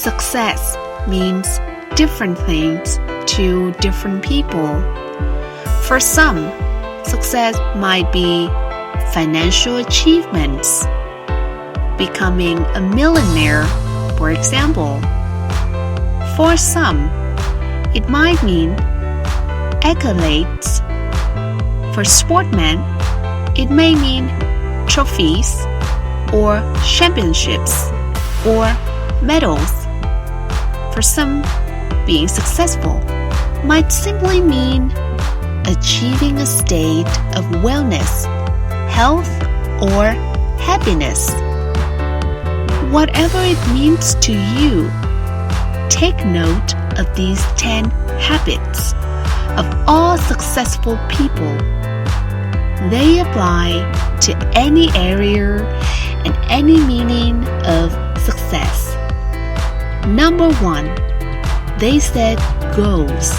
Success means different things to different people. For some, success might be financial achievements, becoming a millionaire, for example. For some, it might mean accolades. For sportsmen, it may mean trophies or championships or medals. For some, being successful might simply mean achieving a state of wellness, health, or happiness. Whatever it means to you, take note of these 10 habits of all successful people. They apply to any area and any meaning of success. Number 1, they set goals.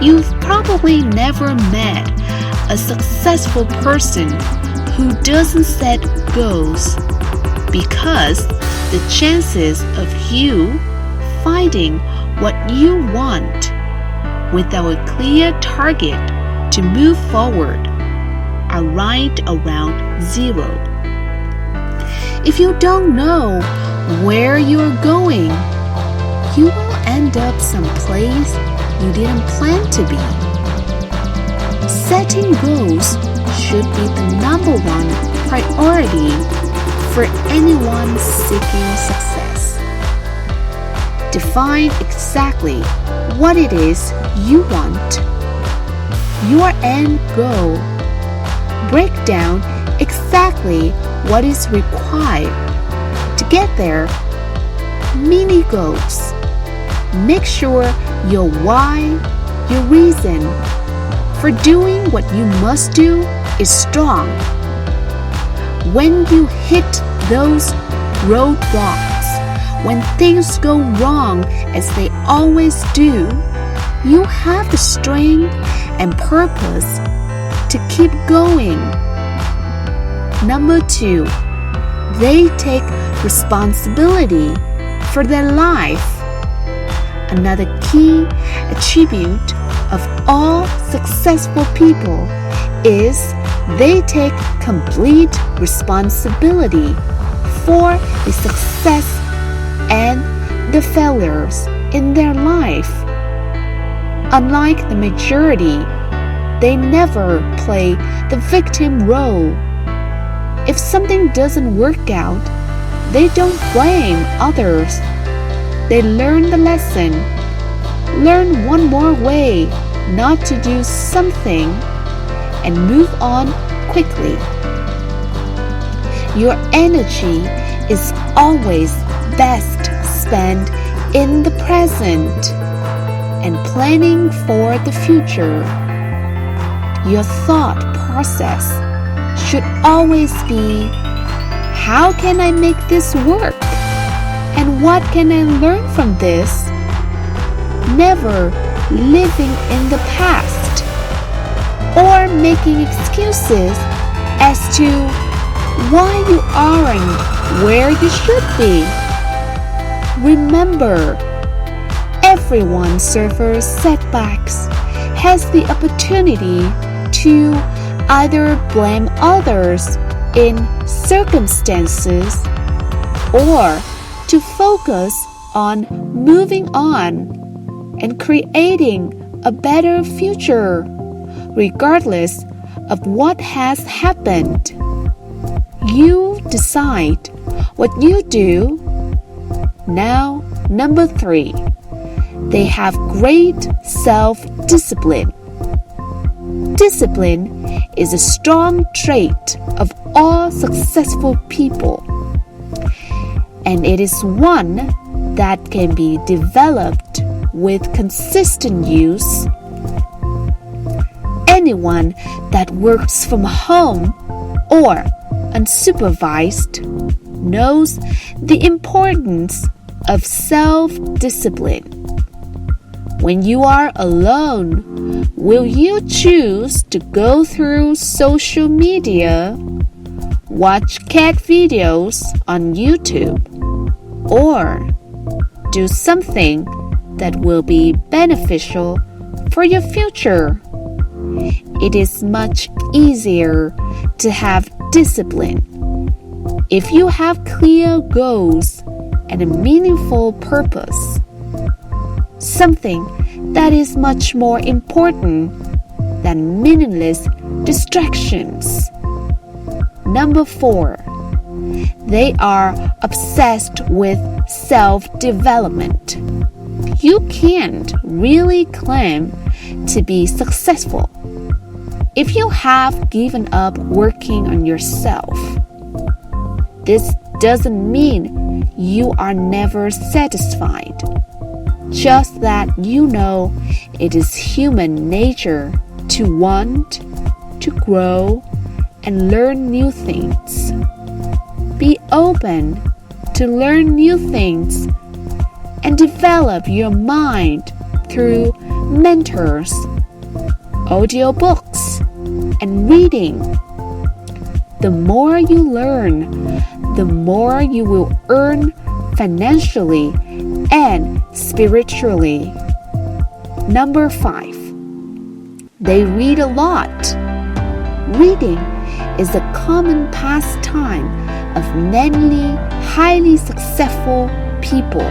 You've probably never met a successful person who doesn't set goals, because the chances of you finding what you want without a clear target to move forward are right around 0. If you don't know where you're going, you will end up someplace you didn't plan to be. Setting goals should be the number 1 priority for anyone seeking success. Define exactly what it is you want, your end goal. Break down exactly what is required to get there. Mini goals. Make sure your why, your reason for doing what you must do is strong. When you hit those roadblocks, when things go wrong as they always do, you have the strength and purpose to keep going. Number 2, they take responsibility for their life. Another key attribute of all successful people is they take complete responsibility for the success and the failures in their life. Unlike the majority, they never play the victim role. If something doesn't work out, they don't blame others. They learn the lesson, learn one more way not to do something, and move on quickly. Your energy is always best spent in the present and planning for the future. Your thought process should always be, how can I make this work? And what can I learn from this? Never living in the past or making excuses as to why you aren't where you should be. Remember, everyone suffers setbacks, has the opportunity to either blame others in circumstances or to focus on moving on and creating a better future, regardless of what has happened. You decide what you do. Now, number 3, they have great self-discipline. Discipline is a strong trait of all successful people, and it is one that can be developed with consistent use. Anyone that works from home or unsupervised knows the importance of self-discipline. When you are alone, will you choose to go through social media, watch cat videos on YouTube, or Do something that will be beneficial for your future. It is much easier to have discipline if you have clear goals and a meaningful purpose. Something that is much more important than meaningless distractions. Number 4, they are obsessed with self-development. You can't really claim to be successful if you have given up working on yourself. This doesn't mean you are never satisfied, just that you know it is human nature to want to grow and learn new things. Be open to learn new things and develop your mind through mentors, audiobooks, and reading. The more you learn, the more you will earn financially and spiritually. Number 5, they read a lot. Reading is a common pastime of many highly successful people.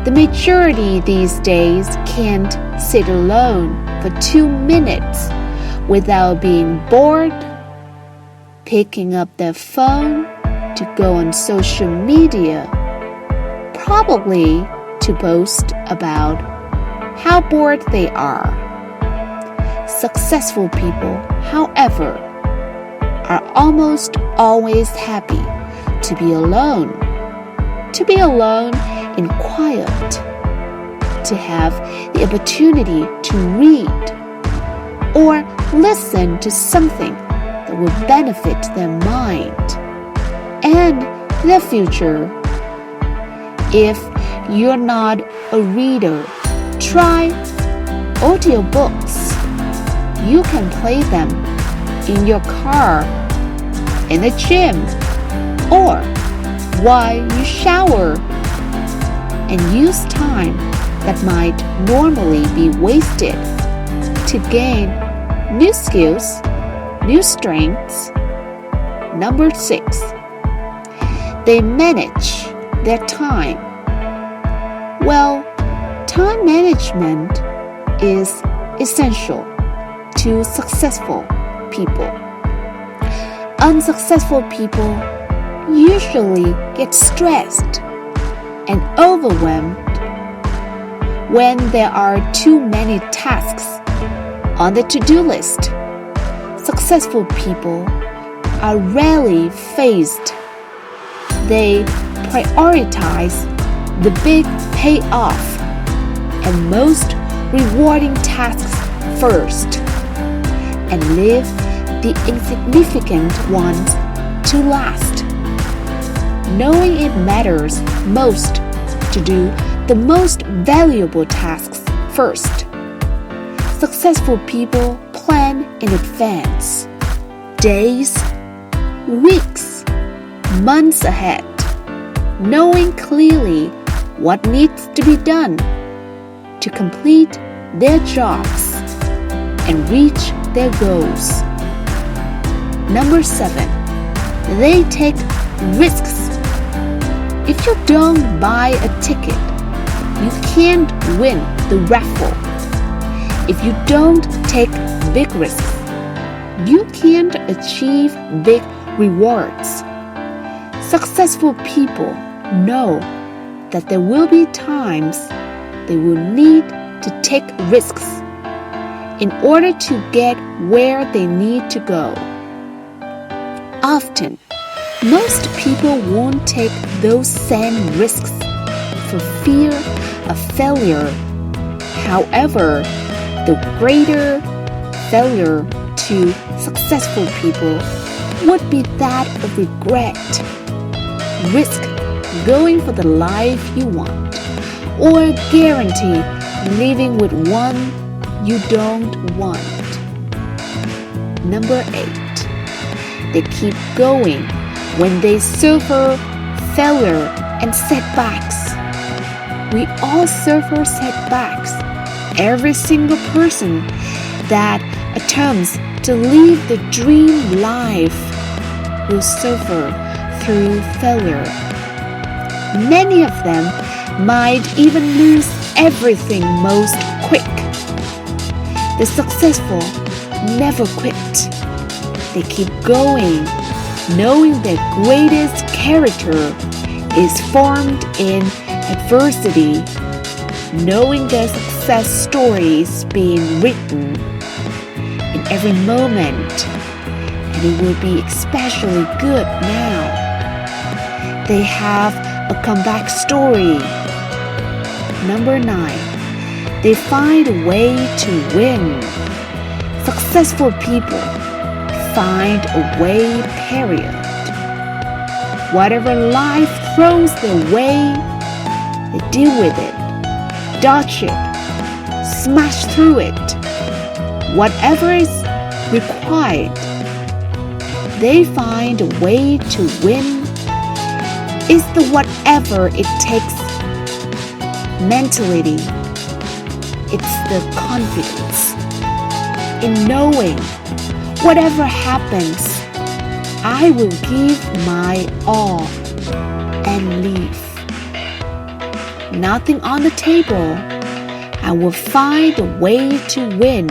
The majority these days can't sit alone for 2 minutes without being bored, picking up their phone to go on social media, probably to post about how bored they are. Successful people, however, are almost always happy to be alone in quiet, to have the opportunity to read or listen to something that will benefit their mind and their future. If you're not a reader, try audiobooks. You can play them in your car, in the gym, or while you shower, and use time that might normally be wasted to gain new skills, new strengths. Number 6, they manage their time. Well, time management is essential to successful people. Unsuccessful people usually get stressed and overwhelmed when there are too many tasks on the to-do list. Successful people are rarely phased. They prioritize the big payoff and most rewarding tasks first, and leave the insignificant ones to last. Knowing it matters most to do the most valuable tasks first. Successful people plan in advance, days, weeks, months ahead, knowing clearly what needs to be done to complete their jobs and reach their goals. Number 7, they take risks. If you don't buy a ticket, you can't win the raffle. If you don't take big risks, you can't achieve big rewards. Successful people know that there will be times they will need to take risks in order to get where they need to go. Often, most people won't take those same risks for fear of failure. However, the greater failure to successful people would be that of regret. Risk going for the life you want, or guarantee living with one you don't want. Number 8, they keep going when they suffer failure and setbacks. We all suffer setbacks. Every single person that attempts to live the dream life will suffer through failure. Many of them might even lose everything most quick. The successful never quit. They keep going, knowing their greatest character is formed in adversity, knowing their success stories being written in every moment, and it will be especially good now. They have a comeback story. Number 9, they find a way to win. Successful people find a way, period. Whatever life throws their way, they deal with it, dodge it, smash through it. Whatever is required, they find a way to win. It's the whatever it takes mentality. It's the confidence in knowing whatever happens, I will give my all and leave. Nothing on the table, I will find a way to win.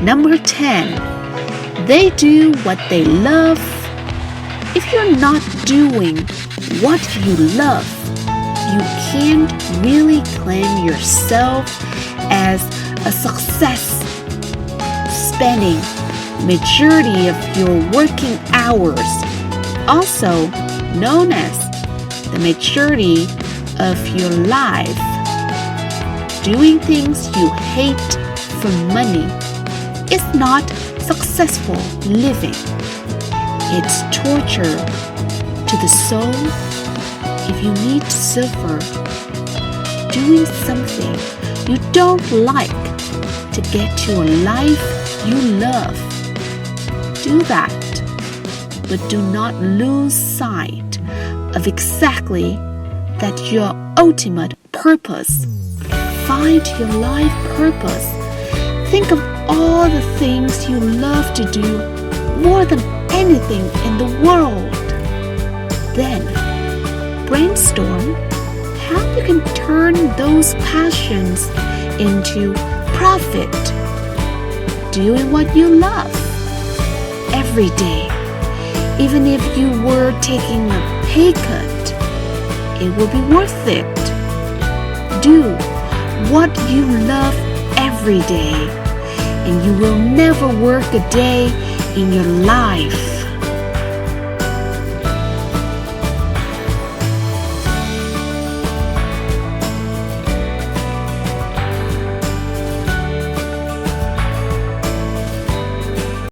Number 10, they do what they love. If you're not doing what you love, you can't really claim yourself as a success. Spending majority of your working hours, also known as the majority of your life, doing things you hate for money is not successful living. It's torture to the soul. If you need to suffer doing something you don't like to get to a life you love, do that, but do not lose sight of exactly that your ultimate purpose. Find your life purpose. Think of all the things you love to do more than anything in the world. Then brainstorm how you can turn those passions into profit. Doing what you love every day, even if you were taking a pay cut, it will be worth it. Do what you love every day, and you will never work a day in your life